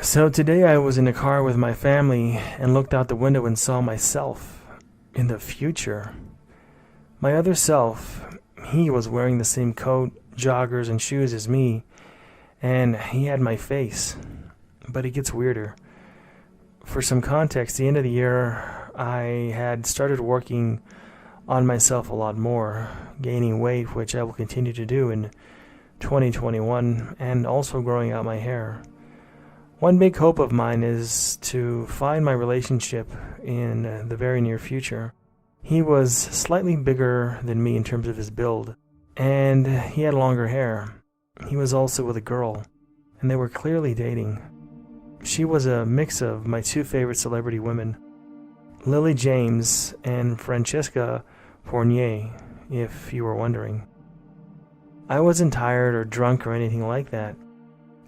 So today I was in a car with my family and looked out the window and saw myself in the future. My other self, he was wearing the same coat, joggers, and shoes as me, and he had my face. But it gets weirder. For some context, the end of the year, I had started working on myself a lot more, gaining weight, which I will continue to do in 2021, and also growing out my hair. One big hope of mine is to find my relationship in the very near future. He was slightly bigger than me in terms of his build, and he had longer hair. He was also with a girl, and they were clearly dating. She was a mix of my two favorite celebrity women, Lily James and Francesca Fournier, if you were wondering. I wasn't tired or drunk or anything like that.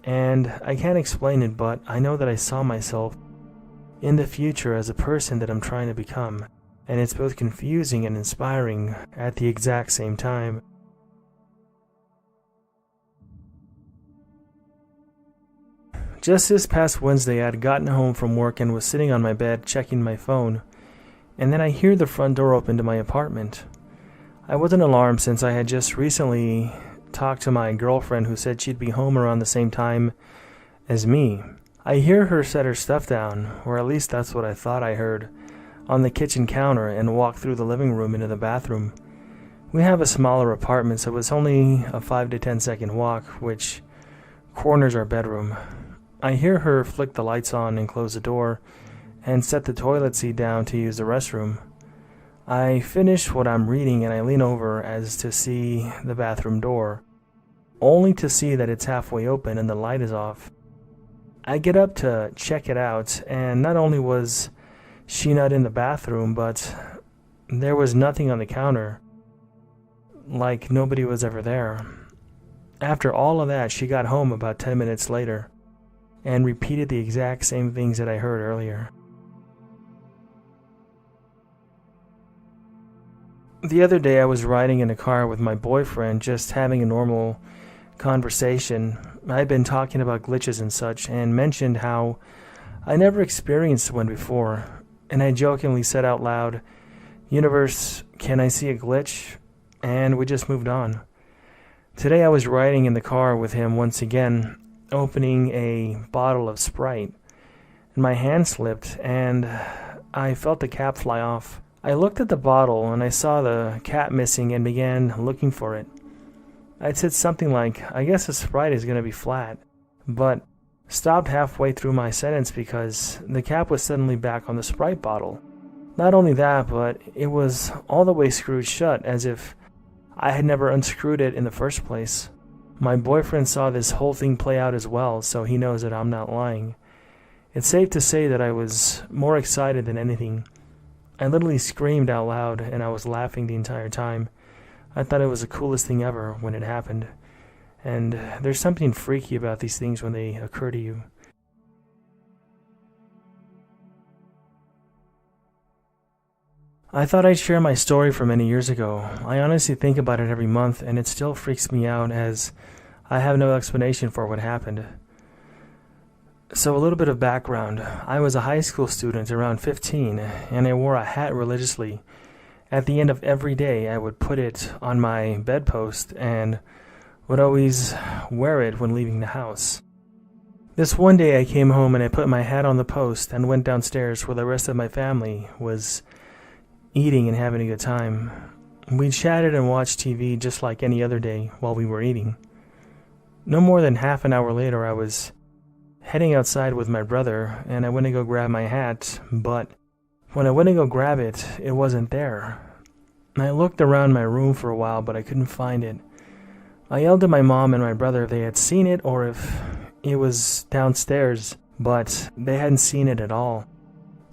And I can't explain it, but I know that I saw myself in the future as a person that I'm trying to become, and it's both confusing and inspiring at the exact same time. Just this past Wednesday, I had gotten home from work and was sitting on my bed checking my phone, and then I hear the front door open to my apartment. I wasn't alarmed since I had just recently talked to my girlfriend who said she'd be home around the same time as me. I hear her set her stuff down, or at least that's what I thought I heard, on the kitchen counter and walk through the living room into the bathroom. We have a smaller apartment, so it's only a 5 to 10 second walk, which corners our bedroom. I hear her flick the lights on and close the door and set the toilet seat down to use the restroom. I finish what I'm reading and I lean over as to see the bathroom door, only to see that it's halfway open and the light is off. I get up to check it out, and not only was she not in the bathroom, but there was nothing on the counter, like nobody was ever there. After all of that, she got home about 10 minutes later and repeated the exact same things that I heard earlier. The other day I was riding in a car with my boyfriend, just having a normal conversation. I'd been talking about glitches and such, and mentioned how I never experienced one before, and I jokingly said out loud, "Universe, can I see a glitch?" And we just moved on. Today I was riding in the car with him once again, opening a bottle of Sprite, and my hand slipped, and I felt the cap fly off. I looked at the bottle and I saw the cap missing and began looking for it. I'd said something like, "I guess the Sprite is going to be flat," but stopped halfway through my sentence because the cap was suddenly back on the Sprite bottle. Not only that, but it was all the way screwed shut, as if I had never unscrewed it in the first place. My boyfriend saw this whole thing play out as well, so he knows that I'm not lying. It's safe to say that I was more excited than anything. I literally screamed out loud, and I was laughing the entire time. I thought it was the coolest thing ever when it happened. And there's something freaky about these things when they occur to you. I thought I'd share my story from many years ago. I honestly think about it every month, and it still freaks me out as I have no explanation for what happened. So a little bit of background. I was a high school student around 15, and I wore a hat religiously. At the end of every day, I would put it on my bedpost and would always wear it when leaving the house. This one day I came home and I put my hat on the post and went downstairs where the rest of my family was eating and having a good time. We chatted and watched TV just like any other day while we were eating. No more than half an hour later, I was heading outside with my brother, and I went to go grab my hat, but when I went to go grab it, it wasn't there. I looked around my room for a while, but I couldn't find it. I yelled at my mom and my brother if they had seen it or if it was downstairs, but they hadn't seen it at all.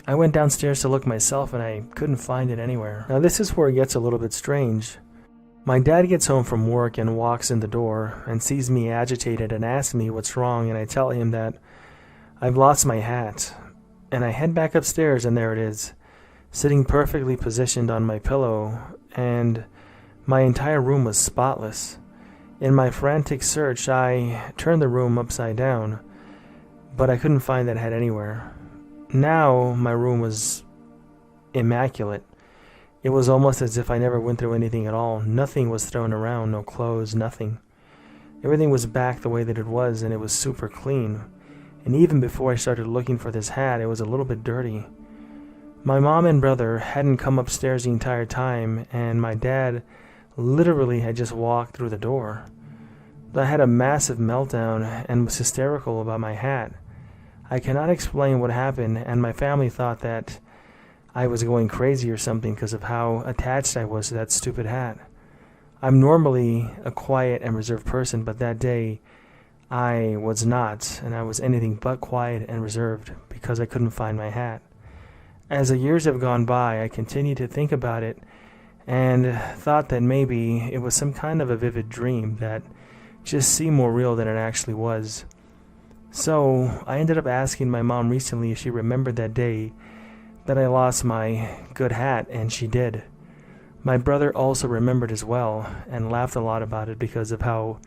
I went downstairs to look myself, and I couldn't find it anywhere. Now this is where it gets a little bit strange. My dad gets home from work and walks in the door and sees me agitated and asks me what's wrong, and I tell him that I've lost my hat. And I head back upstairs, and there it is, sitting perfectly positioned on my pillow, and my entire room was spotless. In my frantic search, I turned the room upside down, but I couldn't find that hat anywhere. Now my room was immaculate. It was almost as if I never went through anything at all. Nothing was thrown around, no clothes, nothing. Everything was back the way that it was, and it was super clean. And even before I started looking for this hat, it was a little bit dirty. My mom and brother hadn't come upstairs the entire time, and my dad literally had just walked through the door. I had a massive meltdown and was hysterical about my hat. I cannot explain what happened, and my family thought that I was going crazy or something because of how attached I was to that stupid hat. I'm normally a quiet and reserved person, but that day I was not, and I was anything but quiet and reserved because I couldn't find my hat. As the years have gone by, I continued to think about it and thought that maybe it was some kind of a vivid dream that just seemed more real than it actually was. So I ended up asking my mom recently if she remembered that day that I lost my good hat, and she did. My brother also remembered as well and laughed a lot about it because of how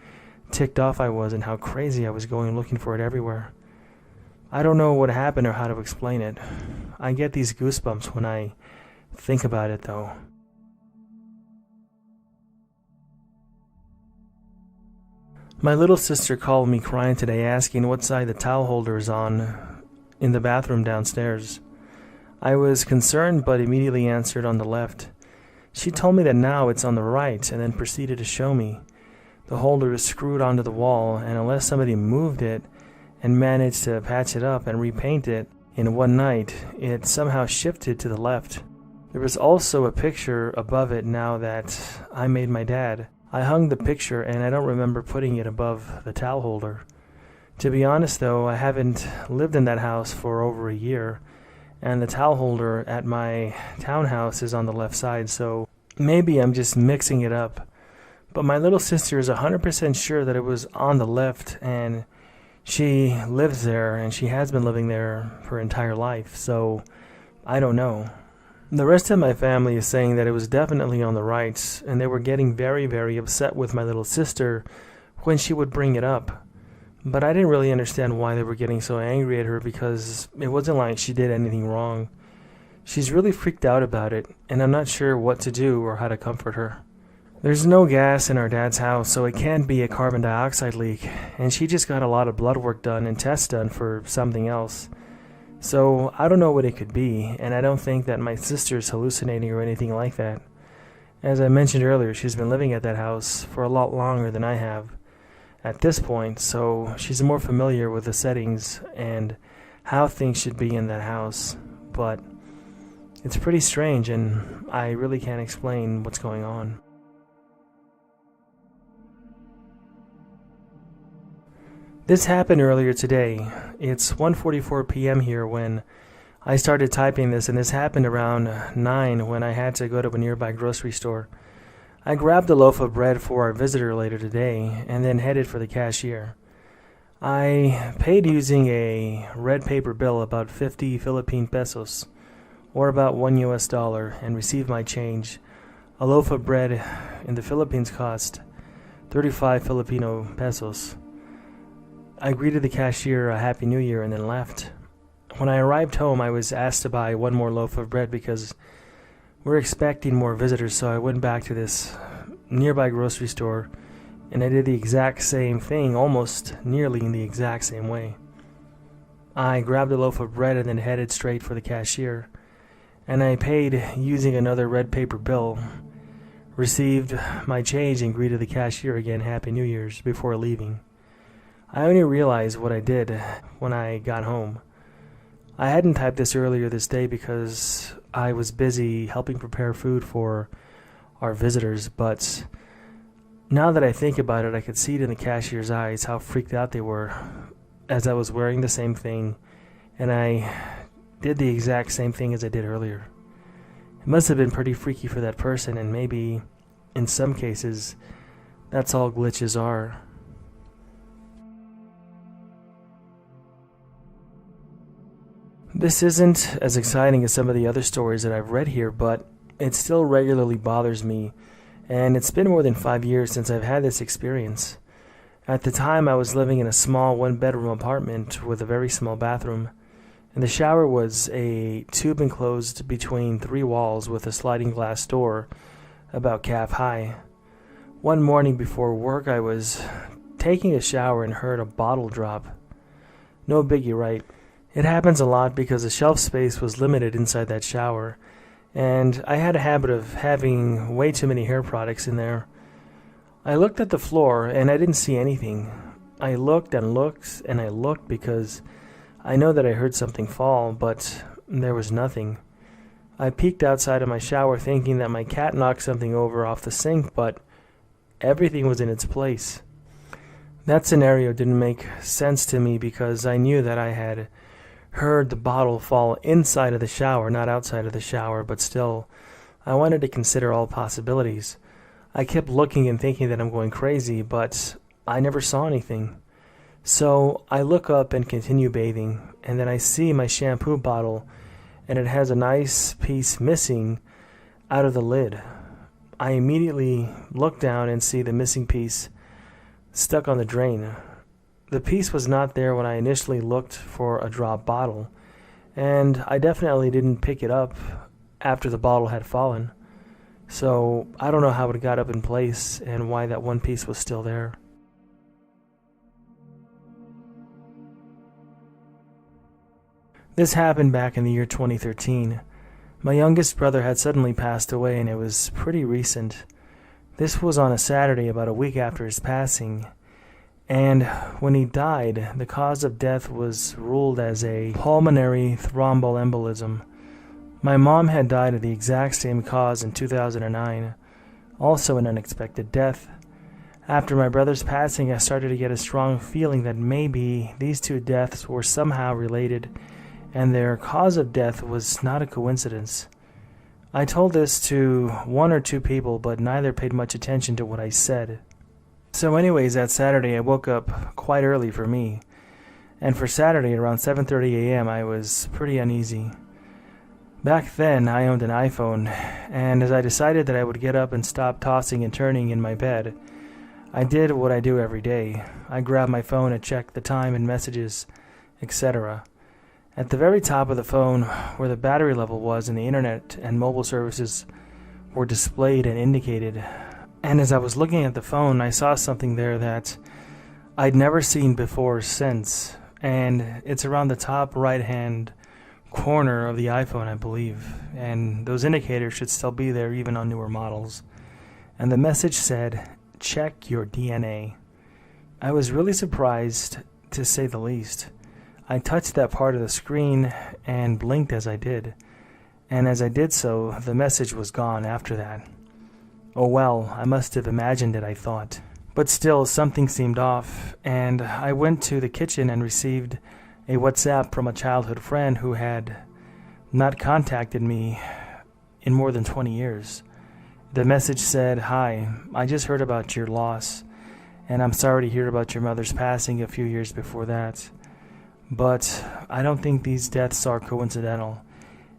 ticked off I was and how crazy I was going looking for it everywhere. I don't know what happened or how to explain it. I get these goosebumps when I think about it, though. My little sister called me crying today asking what side the towel holder is on in the bathroom downstairs. I was concerned but immediately answered on the left. She told me that now it's on the right and then proceeded to show me. The holder is screwed onto the wall, and unless somebody moved it and managed to patch it up and repaint it in one night, it somehow shifted to the left. There was also a picture above it now that I made my dad. I hung the picture and I don't remember putting it above the towel holder. To be honest though, I haven't lived in that house for over a year, and the towel holder at my townhouse is on the left side, so maybe I'm just mixing it up. But my little sister is 100% sure that it was on the left, and she lives there and she has been living there for her entire life, so I don't know. The rest of my family is saying that it was definitely on the right, and they were getting very, very upset with my little sister when she would bring it up. But I didn't really understand why they were getting so angry at her because it wasn't like she did anything wrong. She's really freaked out about it, and I'm not sure what to do or how to comfort her. There's no gas in our dad's house, so it can't be a carbon dioxide leak, and she just got a lot of blood work done and tests done for something else. So I don't know what it could be, and I don't think that my sister's hallucinating or anything like that. As I mentioned earlier, she's been living at that house for a lot longer than I have at this point, so she's more familiar with the settings and how things should be in that house. But it's pretty strange, and I really can't explain what's going on. This happened earlier today. It's 1:44 p.m. here when I started typing this, and this happened around 9 when I had to go to a nearby grocery store. I grabbed a loaf of bread for our visitor later today and then headed for the cashier. I paid using a red paper bill, about 50 Philippine pesos, or about $1 and received my change. A loaf of bread in the Philippines cost 35 Filipino pesos. I greeted the cashier a Happy New Year and then left. When I arrived home, I was asked to buy one more loaf of bread because we're expecting more visitors, so I went back to this nearby grocery store and I did the exact same thing, almost nearly in the exact same way. I grabbed a loaf of bread and then headed straight for the cashier, and I paid using another red paper bill, received my change and greeted the cashier again Happy New Year's before leaving. I only realized what I did when I got home. I hadn't typed this earlier this day because I was busy helping prepare food for our visitors, but now that I think about it, I could see it in the cashier's eyes how freaked out they were as I was wearing the same thing, and I did the exact same thing as I did earlier. It must have been pretty freaky for that person, and maybe, in some cases, that's all glitches are. This isn't as exciting as some of the other stories that I've read here, but it still regularly bothers me, and it's been more than 5 years since I've had this experience. At the time, I was living in a small one-bedroom apartment with a very small bathroom, and the shower was a tube enclosed between 3 walls with a sliding glass door about calf high. One morning before work, I was taking a shower and heard a bottle drop. No biggie, right? It happens a lot because the shelf space was limited inside that shower, and I had a habit of having way too many hair products in there. I looked at the floor and I didn't see anything. I looked and looked and I looked because I know that I heard something fall, but there was nothing. I peeked outside of my shower thinking that my cat knocked something over off the sink, but everything was in its place. That scenario didn't make sense to me because I knew that I had heard the bottle fall inside of the shower, not outside of the shower, but still, I wanted to consider all possibilities. I kept looking and thinking that I'm going crazy, but I never saw anything. So I look up and continue bathing, and then I see my shampoo bottle, and it has a nice piece missing out of the lid. I immediately look down and see the missing piece stuck on the drain. The piece was not there when I initially looked for a drop bottle, and I definitely didn't pick it up after the bottle had fallen. So I don't know how it got up in place and why that one piece was still there. This happened back in the year 2013. My youngest brother had suddenly passed away, and it was pretty recent. This was on a Saturday about a week after his passing, and when he died, the cause of death was ruled as a pulmonary thromboembolism. My mom had died of the exact same cause in 2009, also an unexpected death. After my brother's passing, I started to get a strong feeling that maybe these two deaths were somehow related, and their cause of death was not a coincidence. I told this to 1 or 2 people, but neither paid much attention to what I said. So anyways, that Saturday I woke up quite early for me, and for Saturday around 7:30 a.m. I was pretty uneasy. Back then, I owned an iPhone, and as I decided that I would get up and stop tossing and turning in my bed, I did what I do every day. I grabbed my phone and checked the time and messages, etc. At the very top of the phone, where the battery level was and the internet and mobile services were displayed and indicated, and as I was looking at the phone, I saw something there that I'd never seen before or since, and it's around the top right-hand corner of the iPhone, I believe, and those indicators should still be there even on newer models. And the message said, "Check your DNA." I was really surprised, to say the least. I touched that part of the screen and blinked as I did, and as I did so, the message was gone after that. Oh well, I must have imagined it, I thought. But still, something seemed off, and I went to the kitchen and received a WhatsApp from a childhood friend who had not contacted me in more than 20 years. The message said, "Hi, I just heard about your loss, and I'm sorry to hear about your mother's passing a few years before that. But I don't think these deaths are coincidental,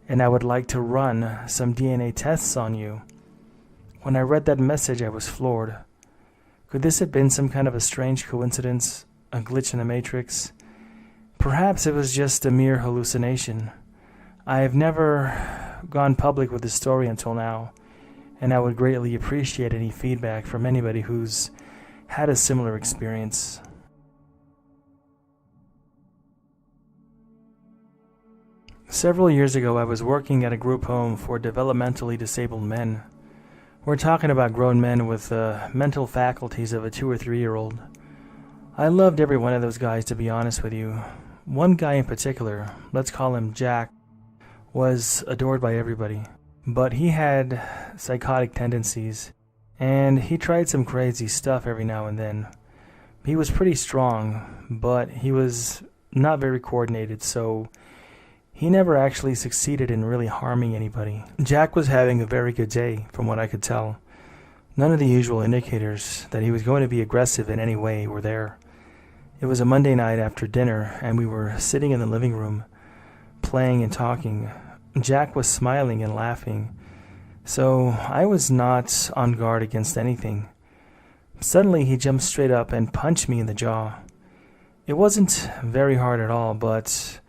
and I would like to run some DNA tests on you." When I read that message, I was floored. Could this have been some kind of a strange coincidence, a glitch in the Matrix? Perhaps it was just a mere hallucination. I have never gone public with this story until now, and I would greatly appreciate any feedback from anybody who's had a similar experience. Several years ago, I was working at a group home for developmentally disabled men. We're talking about grown men with the mental faculties of a 2 or 3-year-old. I loved every one of those guys, to be honest with you. One guy in particular, let's call him Jack, was adored by everybody. But he had psychotic tendencies, and he tried some crazy stuff every now and then. He was pretty strong, but he was not very coordinated, so he never actually succeeded in really harming anybody. Jack was having a very good day, from what I could tell. None of the usual indicators that he was going to be aggressive in any way were there. It was a Monday night after dinner, and we were sitting in the living room, playing and talking. Jack was smiling and laughing, so I was not on guard against anything. Suddenly, he jumped straight up and punched me in the jaw. It wasn't very hard at all, but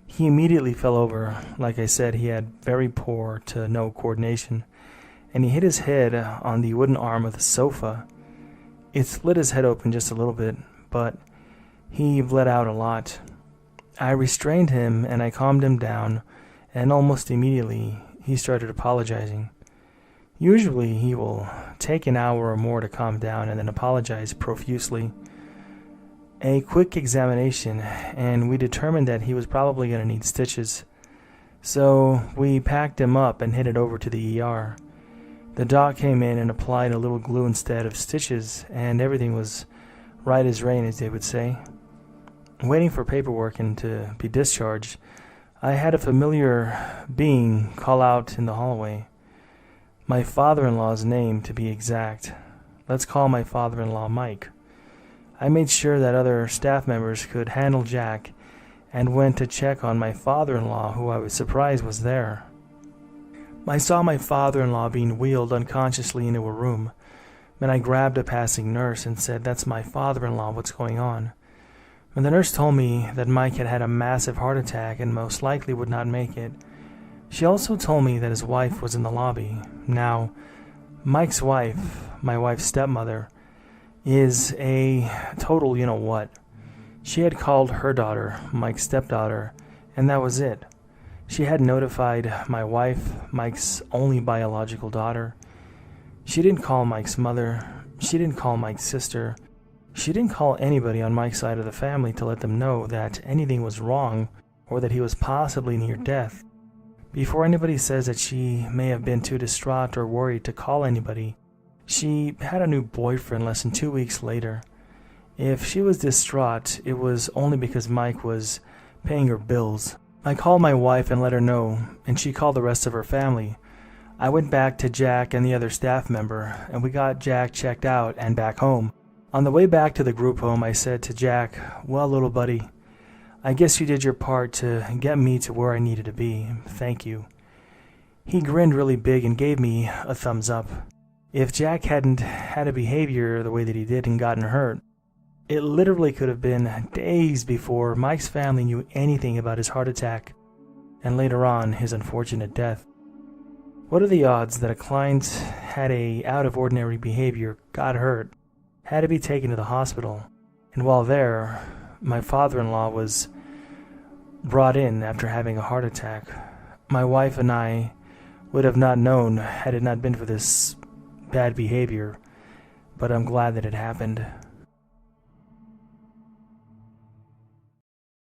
he immediately fell over. Like I said, he had very poor to no coordination, and he hit his head on the wooden arm of the sofa. It split his head open just a little bit, but he bled out a lot. I restrained him and I calmed him down, and almost immediately he started apologizing. Usually he will take an hour or more to calm down and then apologize profusely. A quick examination, and we determined that he was probably going to need stitches. So we packed him up and headed over to the ER. The doc came in and applied a little glue instead of stitches, and everything was right as rain, as they would say. Waiting for paperwork and to be discharged, I had a familiar being call out in the hallway. My father-in-law's name, to be exact. Let's call my father-in-law Mike. I made sure that other staff members could handle Jack and went to check on my father-in-law, who I was surprised was there. I saw my father-in-law being wheeled unconsciously into a room, and I grabbed a passing nurse and said, "That's my father-in-law, what's going on?" And the nurse told me that Mike had had a massive heart attack and most likely would not make it. She also told me that his wife was in the lobby. Now, Mike's wife, my wife's stepmother, is a total you-know-what. She had called her daughter Mike's stepdaughter, and that was it. She had notified my wife, Mike's only biological daughter. She didn't call Mike's mother. She didn't call Mike's sister. She didn't call anybody on Mike's side of the family to let them know that anything was wrong or that he was possibly near death. Before anybody says that she may have been too distraught or worried to call anybody, she had a new boyfriend less than 2 weeks later. If she was distraught, it was only because Mike was paying her bills. I called my wife and let her know, and she called the rest of her family. I went back to Jack and the other staff member, and we got Jack checked out and back home. On the way back to the group home, I said to Jack, "Well, little buddy, I guess you did your part to get me to where I needed to be. Thank you." He grinned really big and gave me a thumbs up. If Jack hadn't had a behavior the way that he did and gotten hurt, it literally could have been days before Mike's family knew anything about his heart attack, and later on, his unfortunate death. What are the odds that a client had a out-of-ordinary behavior, got hurt, had to be taken to the hospital, and while there, my father-in-law was brought in after having a heart attack? My wife and I would have not known had it not been for this bad behavior, but I'm glad that it happened.